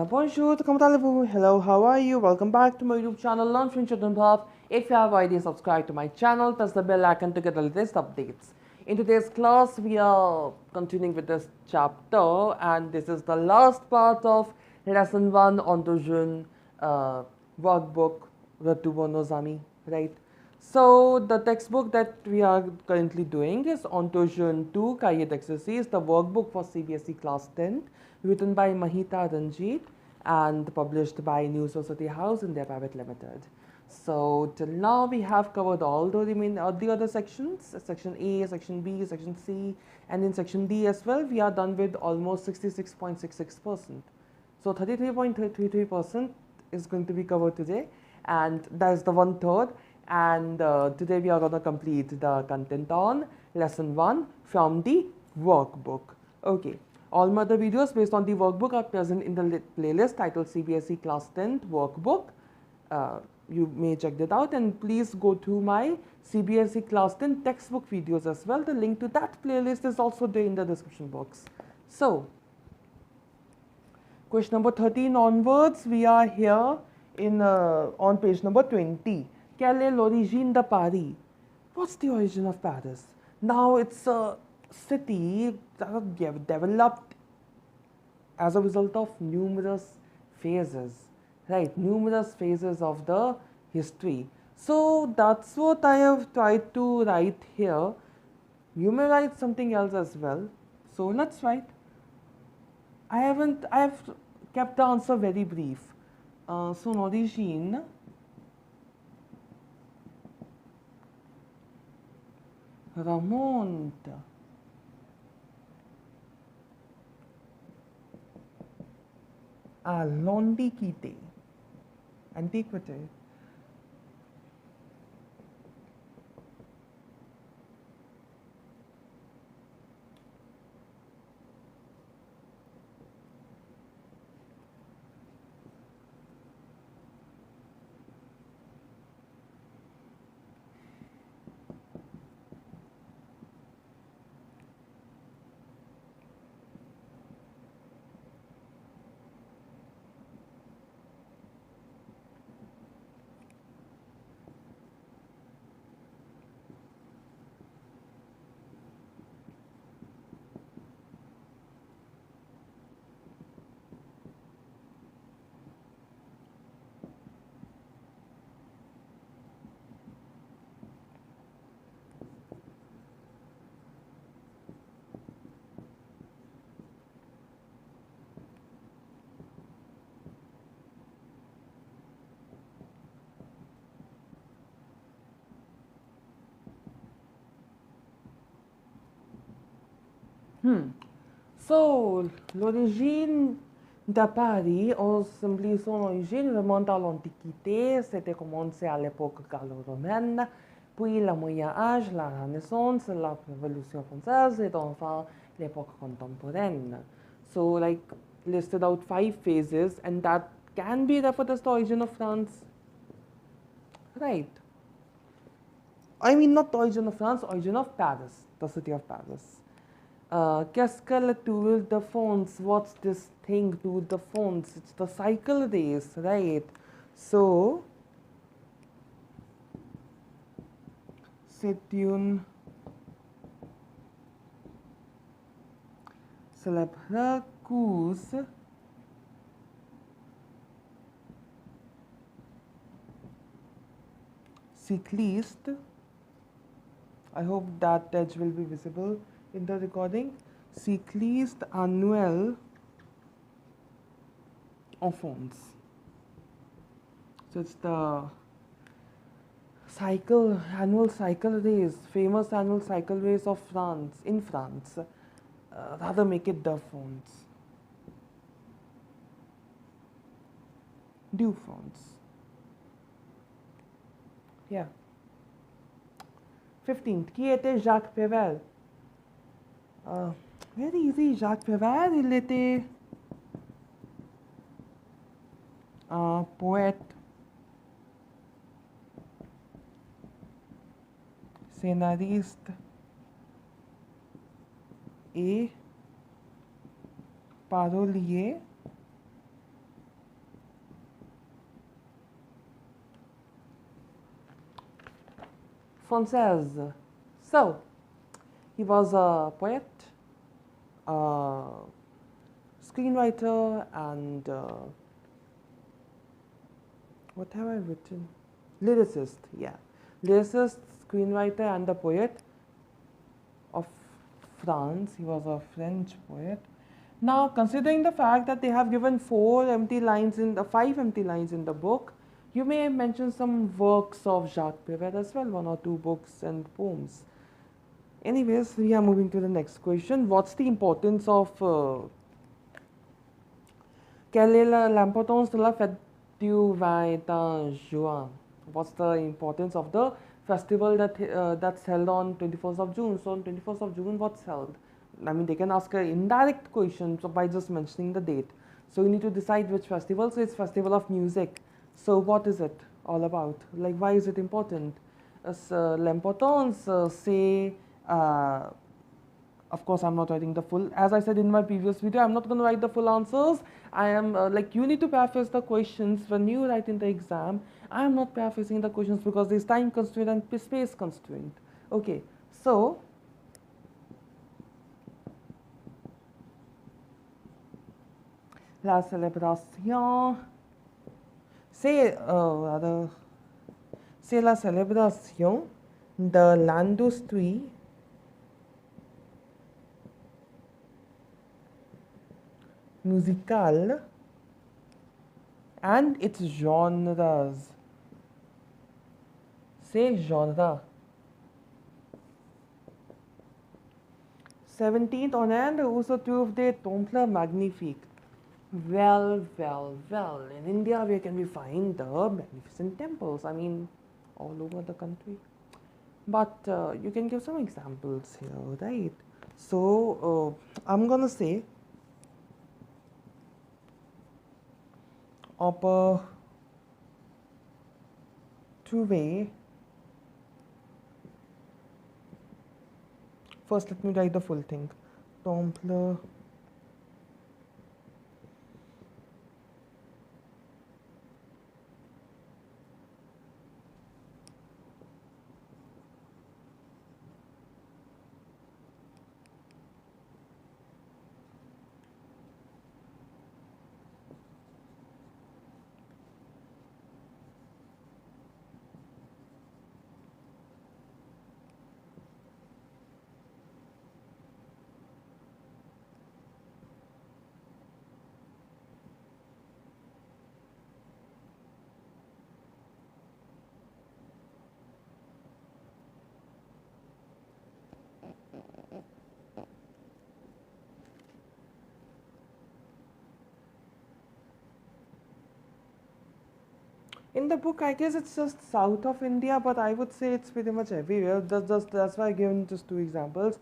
Bonjour, comment allez-vous? Hello, how are you? Welcome back to my YouTube channel, Learn French with Anubhav. If you have already subscribed to my channel, press the bell icon to get the latest updates. In today's class, we are continuing with this chapter, and this is the last part of lesson 1 on the June workbook, Ratubo Nozami, right? So, the textbook that we are currently doing is Ontogene 2 Cahier d'Exercice, the workbook for CBSE Class 10, written by Mahita Ranjit and published by New Society House India Private Limited. So, till now we have covered all the other sections, section A, section B, section C, and in section D as well, we are done with almost 66.66%. So, 33.33% is going to be covered today, and that is the 1/3. And today we are going to complete the content on lesson 1 from the workbook. Okay, all my other videos based on the workbook are present in the playlist titled CBSE Class 10 Workbook. You may check that out, and please go to my CBSE Class 10 textbook videos as well. The link to that playlist is also there in the description box. So, question number 13 onwards, we are here in on page number 20. Quelle est l'origine de Paris? What's the origin of Paris? Now, it's a city that developed as a result of numerous phases, right? Numerous phases of the history. So, that's what I have tried to write here. You may write something else as well. So, let's write. I have kept the answer very brief. Son origine remonte à l'Antiquité. Antiquité. So, l'origine de Paris, ou simplement son origine, remonte à l'Antiquité. C'était commencé à l'époque gallo-romaine, puis le Moyen Âge, la Renaissance, la Révolution française, et enfin l'époque contemporaine. So, like, listed out 5 phases, and that can be referred as the origin of France. Right. I mean, not the origin of France, origin of Paris, the city of Paris. Qu'est-ce que le Tour de France? What's this thing, Tour de France? It's the cycle race, right? So, c'est une célèbre course cycliste. I hope that edge will be visible in the recording. Cycliste annuel en France. So it's the annual cycle race, famous annual cycle race of France, in France. Rather make it de France. Du France. Yeah. 15th. Qui était Jacques Prévert? Very easy. Jacques Prévert, il était un poète, scénariste et parolier Française. So, he was a poet, a screenwriter, and what have I written? Lyricist, yeah. Lyricist, screenwriter, and a poet of France. He was a French poet. Now, considering the fact that they have given 5 empty lines in the book, you may mention some works of Jacques Prévert as well, 1 or 2 books and poems. Anyways, we are moving to the next question. What's the importance of quelle est l'importance de la fête du 21 juin? What's the importance of the festival that's held on 21st of June? So on 21st of June, what's held? I mean, they can ask an indirect question by just mentioning the date. So you need to decide which festival. So it's Festival of Music. So what is it all about? Like, why is it important? L'importance, c'est of course, I'm not writing the full. As I said in my previous video, I'm not going to write the full answers. I am like, you need to paraphrase the questions when you write in the exam. I am not paraphrasing the questions because there's time constraint and space constraint. Okay, so la célébration, c'est la célébration de l'industrie musicale and its genres. C'est genre. 17th on and also 12th day Temple Magnifique. Well, in India where can we find the magnificent temples? I mean, all over the country. But you can give some examples here, right? So I'm gonna say upper two-way. First, let me write the full thing. Temple in the book, I guess it's just south of India, but I would say it's pretty much everywhere. That's why I given just 2 examples.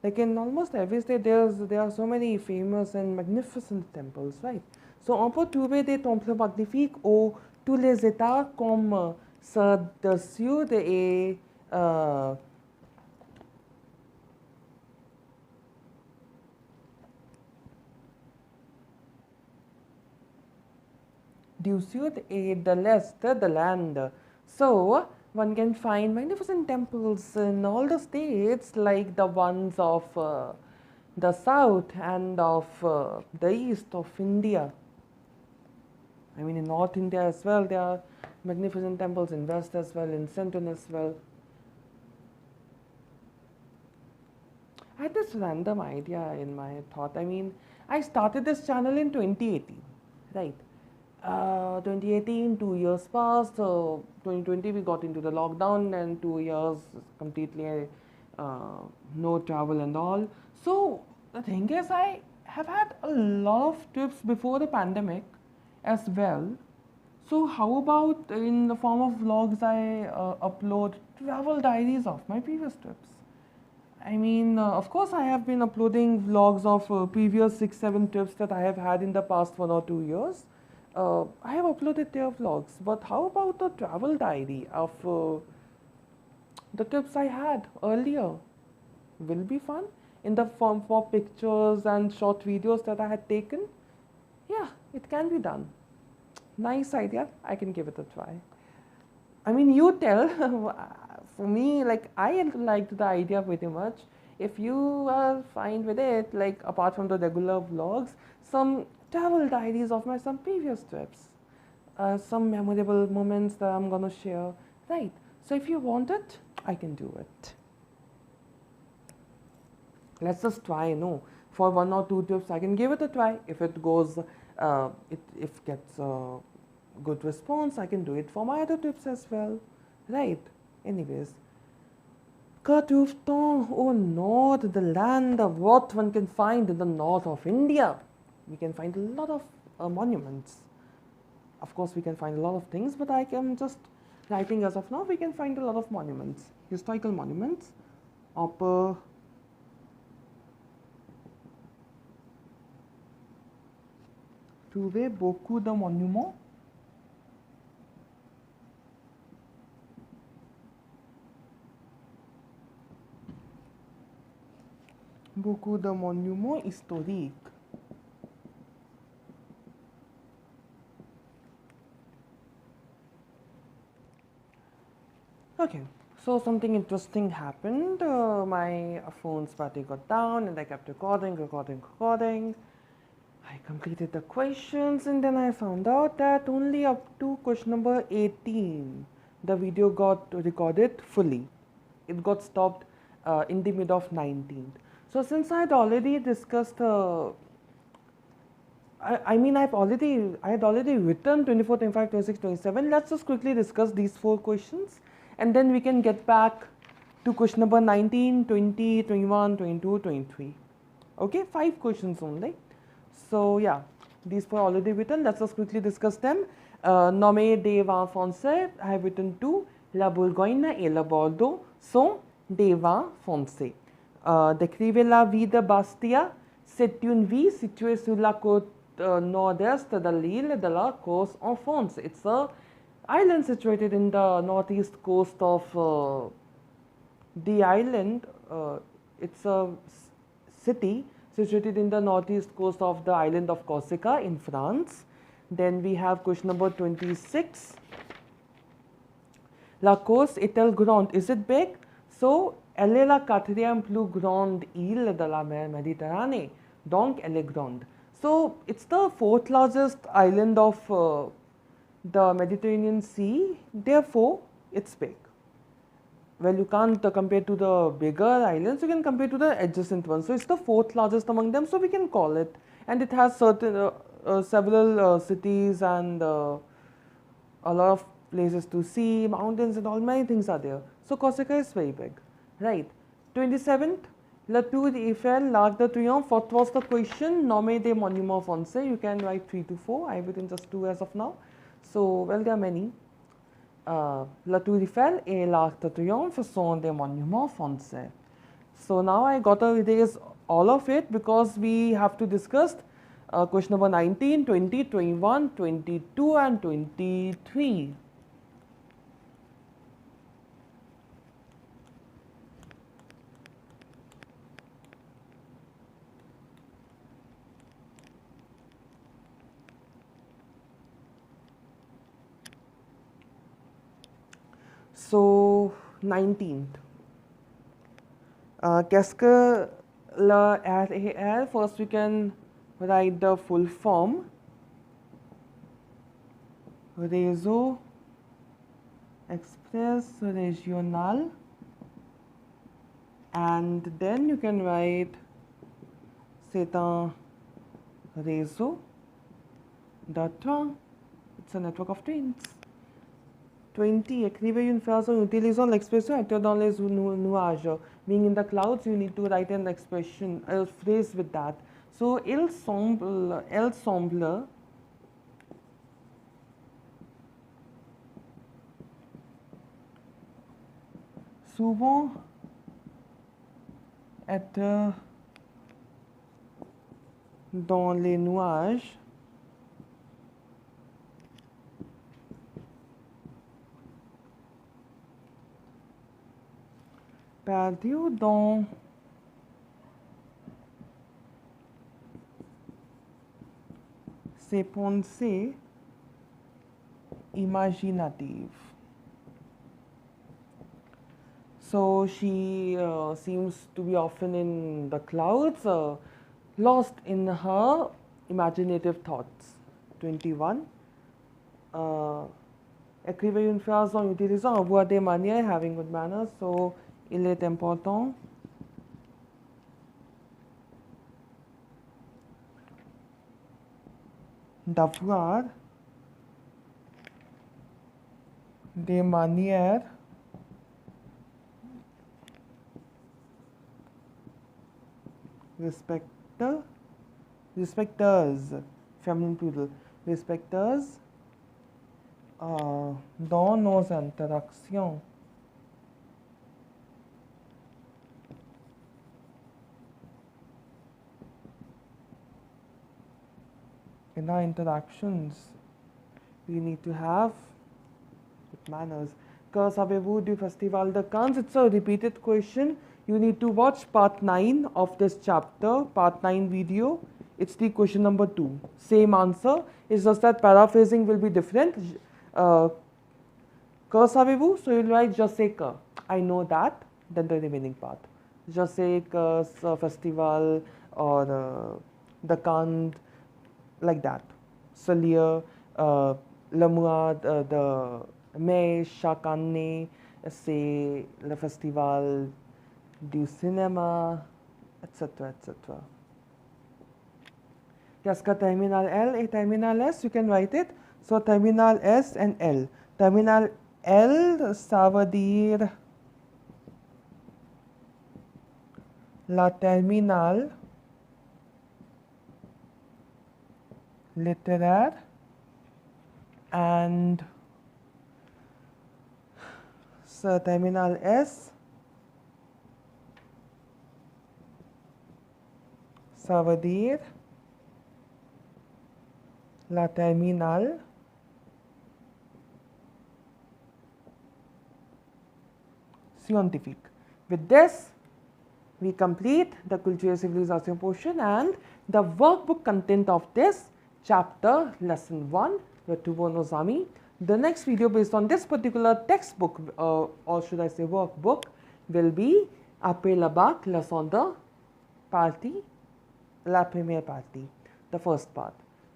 Like in almost every state, there are so many famous and magnificent temples, right? So on peut trouver des temples magnifiques au tous les États comme ceux du Sud et du Sud et de l'Est, the land. So one can find magnificent temples in all the states, like the ones of the south and of the east of India. I mean, in North India as well, there are magnificent temples in West as well, in Central as well. I had this random idea in my thought. I mean, I started this channel in 2018, right? 2018, 2 years passed. 2020, we got into the lockdown, and 2 years completely no travel and all. So the thing is, I have had a lot of trips before the pandemic as well. So how about in the form of vlogs, I upload travel diaries of my previous trips. I mean, of course, I have been uploading vlogs of previous 6-7 trips that I have had in the past 1 or 2 years. I have uploaded their vlogs, but how about the travel diary of the trips I had earlier? Will be fun in the form for pictures and short videos that I had taken. Yeah, it can be done. Nice idea. I can give it a try. I mean, you tell for me, like, I liked the idea pretty much. If you are fine with it, like, apart from the regular vlogs, some travel diaries of my some previous trips, some memorable moments that I'm gonna share, right? So if you want it, I can do it. Let's just try, no, for 1 or 2 trips I can give it a try. If it goes, if gets a good response, I can do it for my other trips as well, right? Anyways, Katufton, oh north, the land of what one can find in the north of India. We can find a lot of monuments. Of course, we can find a lot of things, but I am just writing as of now. We can find a lot of monuments, historical monuments. Upper trouver beaucoup de monuments. Beaucoup de monuments historiques. Okay, so something interesting happened. My phone's battery got down and I kept recording. I completed the questions and then I found out that only up to question number 18 the video got recorded fully. It got stopped in the mid of 19th. So since I had already discussed I mean, I had already written 24, 25, 26, 27. Let's just quickly discuss these 4 questions and then we can get back to question number 19, 20, 21, 22, 23. Okay, 5 questions only. So yeah, these 4 already written. Let's just quickly discuss them. Nome de Fonse, I have written 2. La Bourgogne et la Bordeaux sont des vins foncés. Décrivez la vie de Bastia. C'est une ville située sur la côte nord-est de l'île de la Corse-en-France. It's a island situated in the northeast coast of the island. It's a city situated in the northeast coast of the island of Corsica in France. Then we have question number 26. La Corse est-elle grande? Is it big? So, elle est la 4e plus grande île de la mer Méditerranée. Donc, elle est grande. So, it's the 4th largest island of the Mediterranean Sea. Therefore, it's big. Well, you can't compare to the bigger islands, you can compare to the adjacent ones. So, it's the 4th largest among them, so we can call it. And it has certain several cities and a lot of places to see, mountains and all, many things are there. So, Corsica is very big, right? 27th, La Tour Eiffel, L'Arc de Triomphe. What was the question? Nommez des monuments français. You can write 3 to 4. I have written just 2 as of now. So, well, there are many. La Tour Eiffel et l'Arc de Triomphe sont des monuments français. So now I got to erase all of it because we have to discuss question number 19, 20, 21, 22 and 23. So 19th. Qu'est-ce que le RAR? First we can write the full form. Réseau Express Régional, and then you can write c'est un réseau de trains. It's a network of trains. 20. Écrivez une phrase en utilisant l'expression être dans les nuages. Being in the clouds, you need to write an expression, a phrase with that. So, elle semble souvent être dans les nuages. Perdu dans ses pensées imaginatives. So she seems to be often in the clouds, lost in her imaginative thoughts. 21. Écrivez une phrase en utilisant un voix des manières, having good manners. So, il est important d'avoir des manières respecteuses, feminine plural, respecteuses dans nos interactions. In our interactions, we need to have good manners. Que savez-vous du Festival de Cannes? It's a repeated question. You need to watch part 9 of this chapter, part 9 video. It's the question number 2. Same answer. It's just that paraphrasing will be different. Que savez-vous? So you'll write je sais que. I know that. Then the remaining part. Je sais que ce festival or the Cannes, like that. Solier, le mois de mai chaque année, c'est le festival du cinéma, etc., etc. Qu'est-ce que terminal L et terminal S? You can write it. So terminal S and L. Terminal L, ça veut dire la terminale littéraire, and so terminal S, ça veut dire la terminale scientifique. With this, we complete the Culture Civilization portion and the workbook content of this chapter, lesson 1, Yotubo Nozami. The next video based on this particular textbook, or should I say workbook, will be Après le bac, la seconde partie, la première partie, the first part,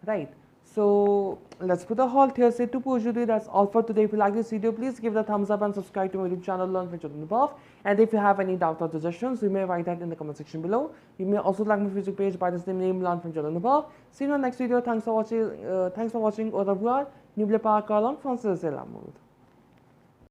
right? So let's put a halt here. C'est tout pour aujourd'hui. That's all for today. If you like this video, please give it a thumbs up and subscribe to my YouTube channel, Learn French above. And if you have any doubts or suggestions, you may write that in the comment section below. You may also like my Facebook page by the same name, Learn French above. See you in the next video. Thanks for watching. Au revoir. N'oubliez pas à parler français, c'est l'amour.